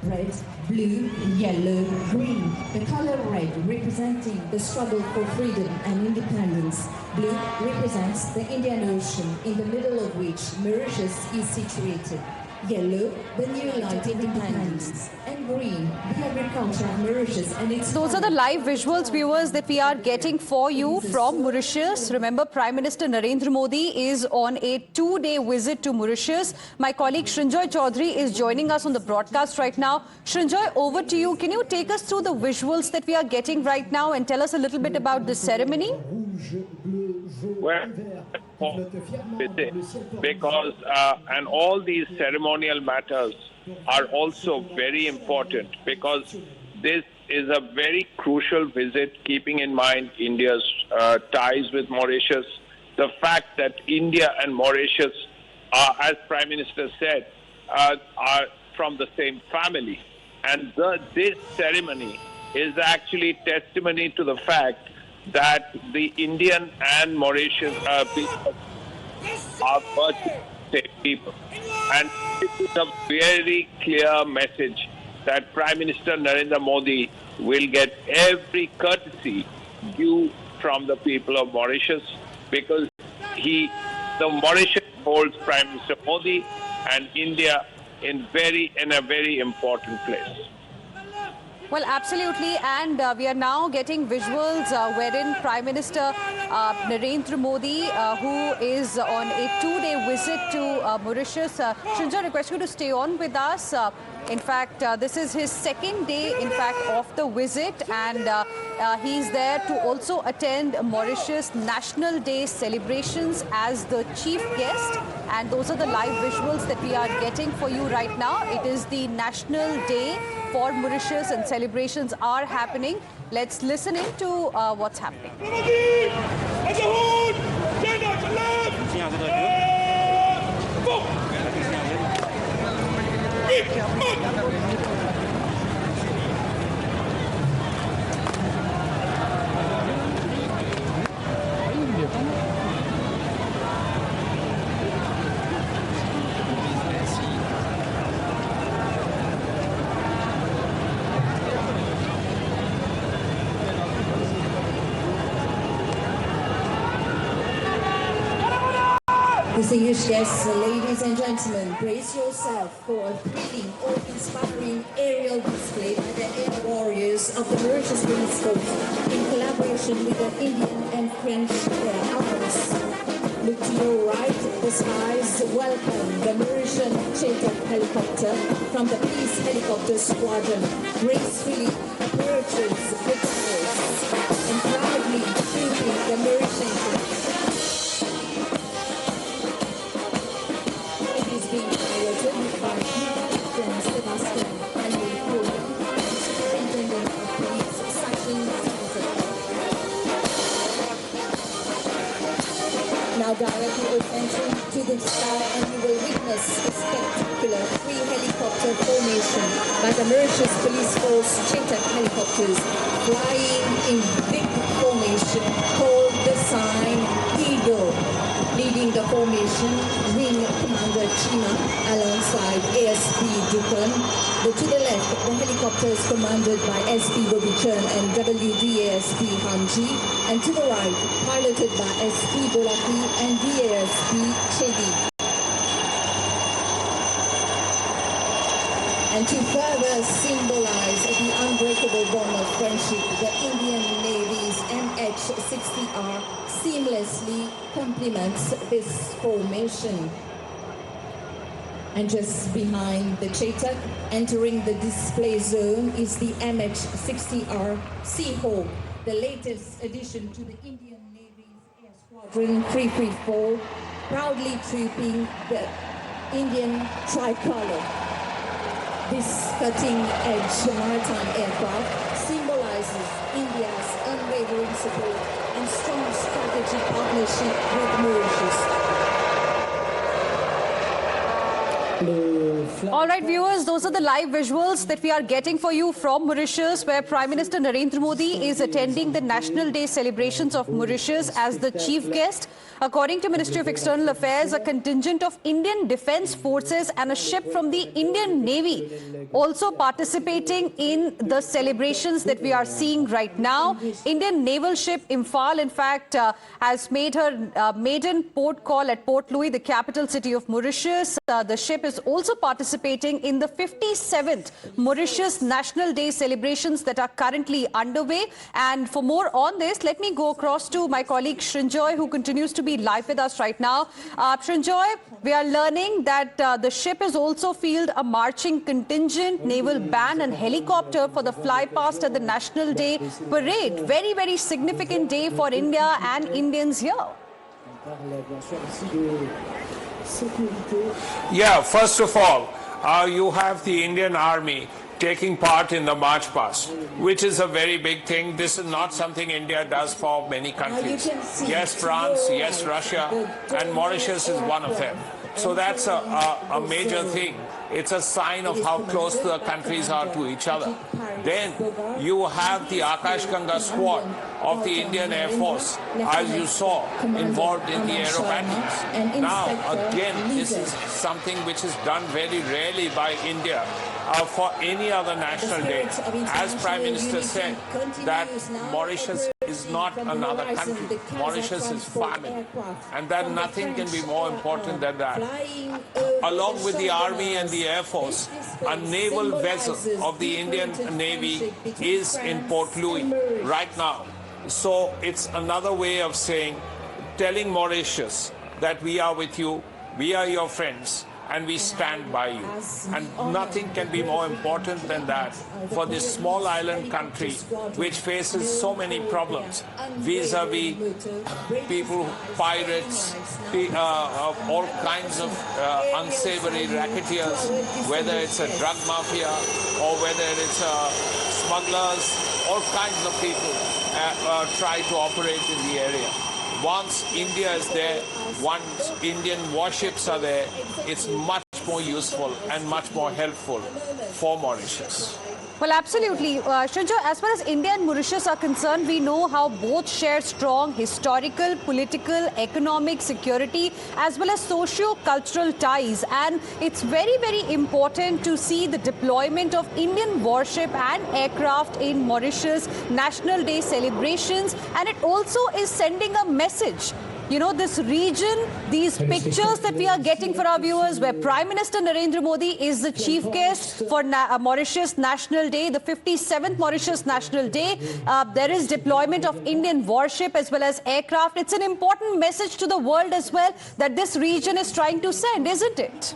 red, blue, yellow, green. The color red representing the struggle for freedom and independence. Blue represents the Indian Ocean, in the middle of which Mauritius is situated. Yellow, the new light independence. And green, the agriculture of Mauritius and its... Those are the live visuals, viewers, that we are getting for you from Mauritius. Remember, Prime Minister Narendra Modi is on a two-day visit to Mauritius. My colleague Shrinjoy Chaudhary is joining us on the broadcast right now. Shrinjoy, over to you. Can you take us through the visuals that we are getting right now and tell us a little bit about the ceremony? Well, because and all these ceremonial matters are also very important, because this is a very crucial visit, keeping in mind India's ties with Mauritius, the fact that India and Mauritius, as Prime Minister said, are from the same family. And this ceremony is actually testimony to the fact that the Indian and Mauritius people are virtually the same people. And it is a very clear message that Prime Minister Narendra Modi will get every courtesy due from the people of Mauritius, because the Mauritius holds Prime Minister Modi and India in a very important place. Well, absolutely, and we are now getting visuals wherein Prime Minister Narendra Modi, who is on a two-day visit to Mauritius. Shrinjoy, I request you to stay on with us. In fact, this is his second day, in fact, of the visit, and he's there to also attend Mauritius National Day celebrations as the chief guest. And those are the live visuals that we are getting for you right now. It is the National Day for Mauritius and celebrations are happening. Let's listen in to what's happening. Distinguished guests, ladies and gentlemen, brace yourself for a thrilling, awe-inspiring aerial display by the air warriors of the Mauritius Police Force in collaboration with the Indian and French air arms. Look to your right, the skies welcome the Mauritian Chetak helicopter from the police helicopter squadron, gracefully approaches its course and proudly shooting the Mauritian flag. Being piloted by Captain Sebastian and the Superintendent of Police, Sachin Sampson. Now direct your attention to the sky and you will witness a spectacular three-helicopter formation by the Mauritius Police Force Chetak helicopters flying in big formation called the sign Eagle. Leading the formation, Wing Commander Chima alongside ASP Dukan. To the left, the helicopters commanded by SP Bobichern and WDASP Hanji. And to the right, piloted by SP Bolaki and DASP Chedi. And to further symbolize the unbreakable bond of friendship, the Indian Navy's MH-60R seamlessly complements this formation. And just behind the Chetak, entering the display zone, is the MH-60R Seahawk, the latest addition to the Indian Navy's Air Squadron 334, proudly trooping the Indian tricolor. This cutting-edge maritime aircraft symbolizes India's unwavering support and strong strategic partnership with Mauritius. Le All right, viewers, those are the live visuals that we are getting for you from Mauritius, where Prime Minister Narendra Modi is attending the National Day celebrations of Mauritius as the chief guest. According to Ministry of External Affairs, a contingent of Indian Defence Forces and a ship from the Indian Navy also participating in the celebrations that we are seeing right now. Indian naval ship Imphal, in fact, has made her maiden port call at Port Louis, the capital city of Mauritius. The ship is also participating in the 57th Mauritius National Day celebrations that are currently underway. And for more on this, let me go across to my colleague Shrinjoy, who continues to be live with us right now. Shrinjoy, we are learning that the ship has also fielded a marching contingent, naval band and helicopter for the fly past at the National Day parade. Very, very significant day for India and Indians here. Yeah, first of all, you have the Indian Army taking part in the march past, which is a very big thing. This is not something India does for many countries. Yes, France, yes, Russia, and Mauritius is one of them. So that's a major thing. It's a sign of how close the countries are to each other. Then you have the Akash Ganga squad of the Indian Air Force, as you saw, involved in the aerobatics. Now, again, this is something which is done very rarely by India for any other national day. As Prime Minister said, that Mauritius is not another country. Mauritius is family, and that nothing can be more important than that. Along with the Army and the Air Force, a naval vessel of the Indian Navy is in Port Louis right now. So it's another way of saying, telling Mauritius that we are with you, we are your friends, and we stand by you. And nothing can be more important than that for this small island country which faces so many problems vis-a-vis people, pirates, all kinds of unsavory racketeers, whether it's a drug mafia or whether it's smugglers, all kinds of people try to operate in the area. Once India is there, once Indian warships are there, it's much more useful and much more helpful for Mauritius. Well, absolutely. Shrinjoy, as far as India and Mauritius are concerned, we know how both share strong historical, political, economic, security, as well as socio-cultural ties. And it's very, very important to see the deployment of Indian warship and aircraft in Mauritius National Day celebrations. And it also is sending a message. You know, this region, these pictures that we are getting for our viewers, where Prime Minister Narendra Modi is the chief guest for Mauritius National Day, the 57th Mauritius National Day. There is deployment of Indian warship as well as aircraft. It's an important message to the world as well that this region is trying to send, isn't it?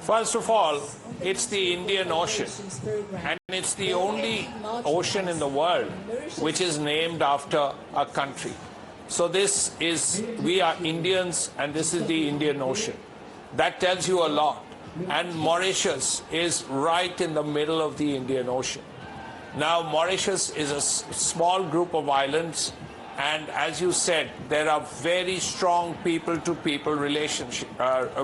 First of all, it's the Indian Ocean, and it's the only ocean in the world which is named after a country. So this is, we are Indians, and this is the Indian Ocean. That tells you a lot. And Mauritius is right in the middle of the Indian Ocean. Now, Mauritius is a small group of islands, and as you said, there are very strong people-to-people relationship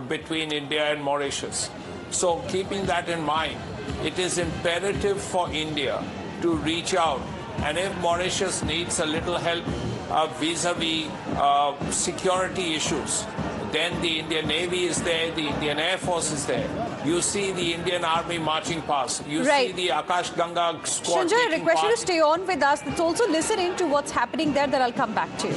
between India and Mauritius. So keeping that in mind, it is imperative for India to reach out. And if Mauritius needs a little help vis-a-vis security issues, then the Indian Navy is there, the Indian Air Force is there. You see the Indian Army marching past. You see the Akash Ganga squad. Shrinjoy, I request you to stay on with us. Let's also listen in to what's happening there, then I'll come back to you.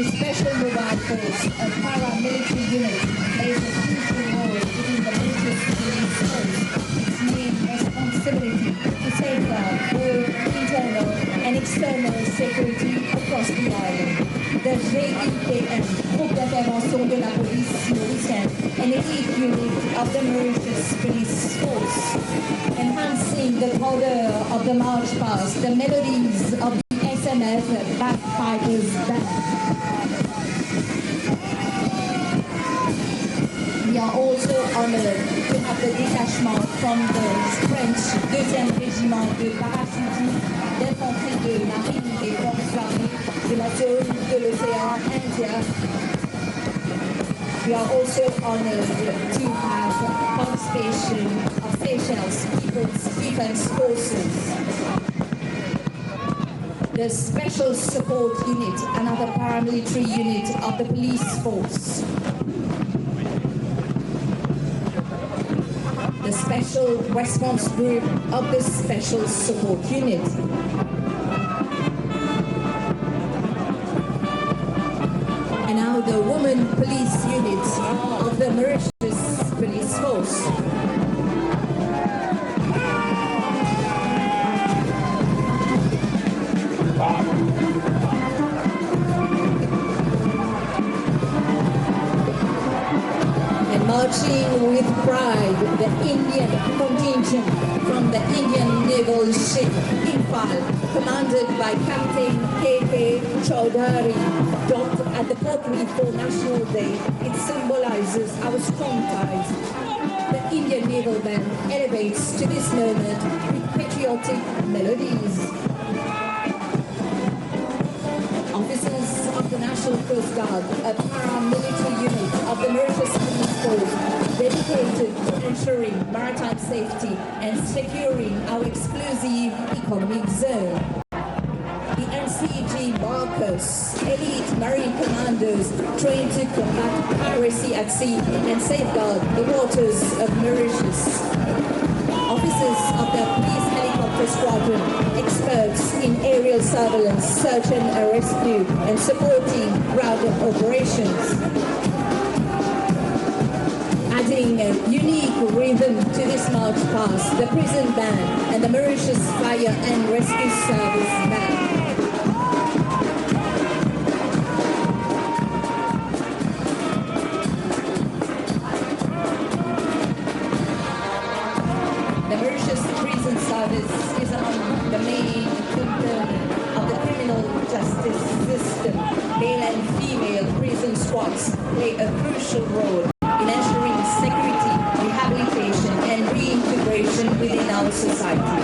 Special Mobile Force, a paramilitary unit, plays a crucial role within the Mauritius Police Force. Its main responsibility to safeguard both internal and external security across the island. The GIPM, Groupe d'intervention de la police mauritienne, an elite unit of the Mauritius Police Force, enhancing the order of the march past, the melodies of the SMF Bagpipers Band. We are also honored to have the detachment from the French 2e Régiment de parachutistes d'infanterie de marine des forces armées de la zone de l'océan Indien. We are also honored to have participation of Seychelles People's Defense Forces. The Special Support Unit, another paramilitary unit of the police force. The Special Response Group of the Special Support Unit. And now the Women Police Unit of the Mauritius Police Force. And marching with pride, the Indian contingent from the Indian Naval ship Imphal, commanded by Captain K.K. Chaudhary, docked at the Port for National Day. It symbolizes our strong ties. The Indian Naval Band elevates to this moment with patriotic melodies. Officers of the National Coast Guard, a paramilitary unit of the Mauritius Police Force, dedicated to ensuring maritime safety and securing our exclusive economic zone. The NCG Marcus, elite marine commandos trained to combat piracy at sea and safeguard the waters of Mauritius. Officers of the police helicopter squadron, experts in aerial surveillance, search and rescue, and supporting ground operations. Adding a unique rhythm to this march past, the prison band and the Mauritius Fire and Rescue Service band. The Mauritius Prison Service is among the main component of the criminal justice system. Male and female prison squads play a crucial role in ensuring security, rehabilitation, and reintegration within our society.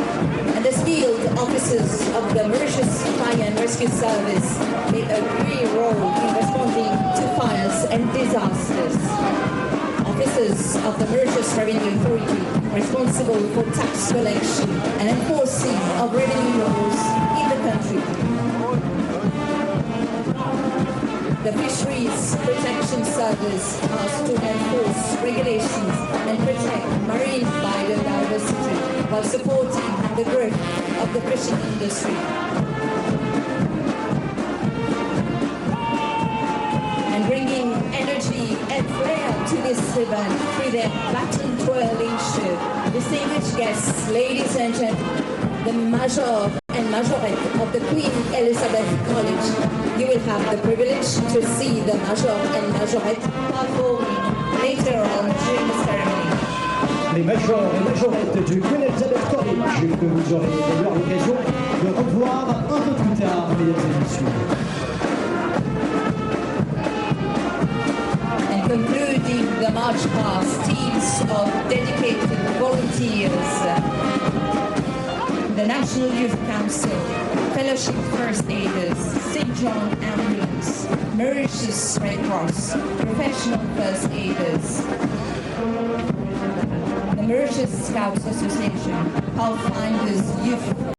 And the skilled officers of the Mauritius Fire and Rescue Service play a key role in responding to fires and disasters. Officers of the Mauritius Revenue Authority, responsible for tax collection and enforcing of revenue laws in the country. The Fisheries Protection Service asked to enforce regulations and protect marine biodiversity while supporting the growth of the fishing industry. And bringing energy and flair to this event through their baton twirling show. Distinguished guests, ladies and gentlemen, the Major and Majorette of the Queen Elizabeth College. You will have the privilege to see the Major and Majorette performing later on during the ceremony. Les majors et majorettes du Queen Elizabeth College que vous aurez d'ailleurs l'occasion de revoir un peu plus tard, mesdames et messieurs. And concluding the march past, teams of dedicated volunteers, the National Youth Council, Fellowship First Aiders, St. John Ambulance, Mauritius Red Cross, Professional First Aiders, the Mauritius Scouts Association, Pathfinders Youth